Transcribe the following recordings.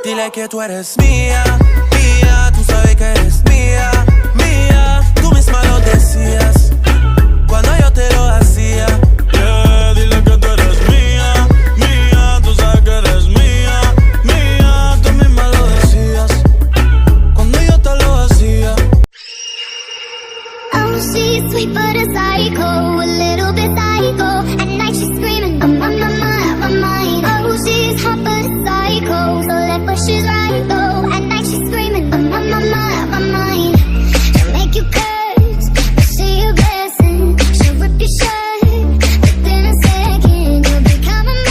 Dile que tú eres mía, mía, tú sabes que eres mía, mía. Tú misma lo decías cuando yo te lo hacía. Yeah, dile que tú eres mía, mía, tú sabes que eres mía, mía. Tú misma lo decías cuando yo te lo hacía. Oh, she's sweet but a psycho, a little bit psycho. At night she's screaming, I'm on my mind, my mind. Oh, she's hot but a psycho, so left but she's right though. At night she's screaming, I'm on my mind, my mind. She'll make you curse, but she a blessing. She'll rip your shirt, within a second. You'll be coming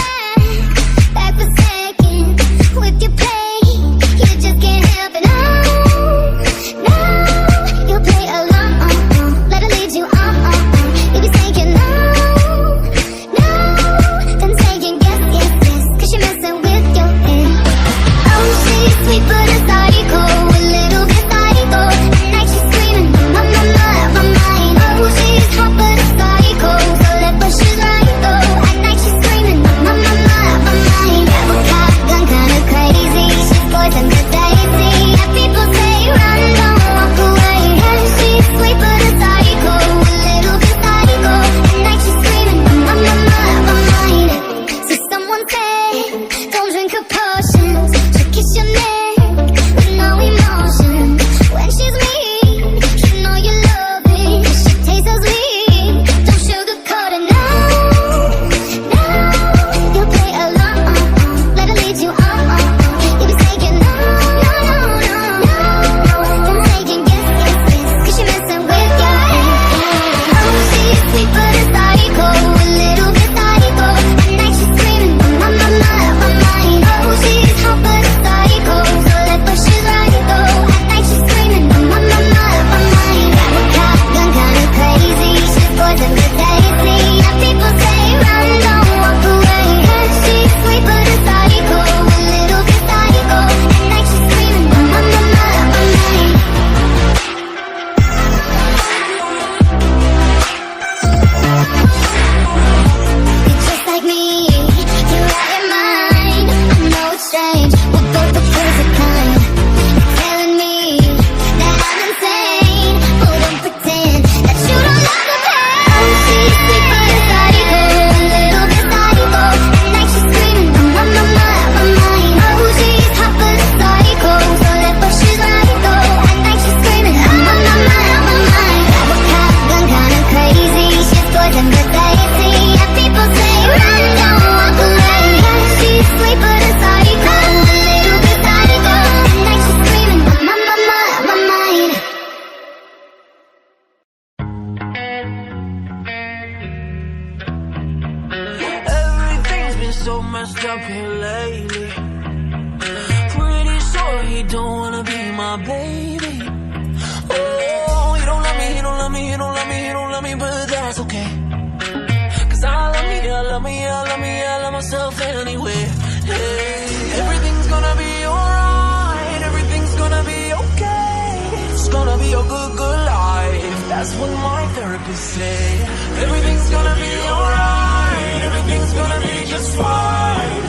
back for seconds. With your play, you just can't help it. No, no, you'll play along, let her lead you on. You'll be saying no, no, then saying yes, yes, yes, 'cause you're messing with your head. Oh, she's sweet but a psycho, a little bit psycho. At night she's screaming, my mind, my mind. Oh, she's hot but a psycho, so left but she's right though. At night she's screaming, my mind, my mind. Grab a shotgun, kinda crazy. She's poison to Daisy. And people say run, don't walk away. Yeah, she's sweet but a psycho, a little bit psycho. At night she's screaming, my mind, my mind. So someone say, don't drink her potions. She'll kiss your neck with no emotion. When she's mean, you know you love it. She tastes so sweet, don't sugarcoat it. No, no, you'll play along, let her lead you on. You'll be saying no, no, no, no, no, then saying yes, yes, yes, 'cause you're messing with your head. Oh, she's sweet but a psycho, a little bit psycho. At night she's screaming, my mind, my mind. Oh, she's hot but a psycho, so left but she's right though. At night she's screaming, my mind, my mind. Grab a shotgun, kinda crazy. She's poison to Daisy. And people say run, don't walk away. Yeah, she's sweet but a psycho, a little bit psycho. At night she's screaming, my mind, my mind. You're just like me, you're out your mind. I know it's strange, we're both the crazy kind. You're telling me that I'm insane, but don't pretend that you don't love the pain. Oh, she's sweet but a psycho, a little bit psycho. At night she's screaming, my mind, my mind. Oh, she's hot but a psycho, so left but she's right though. At night she's screaming, my mind, my mind. Grab a shotgun, kinda crazy. She's poison to Daisy. And people say run, don't walk away. Yeah, she's sweet but a psycho, a little bit psycho. At night she's screaming, my mind. Everything's been so messed up here lately. Pretty sure he don't wanna be my baby. Oh, he don't love me, he don't love me, he don't love me, he don't love me, but that's okay. 'Cause I love me, I love me, I love me, I love myself anyway. Hey, everything's gonna be alright, everything's gonna be okay. It's gonna be a good, good life. That's what my therapist say. Everything's gonna be alright, everything's gonna be just fine.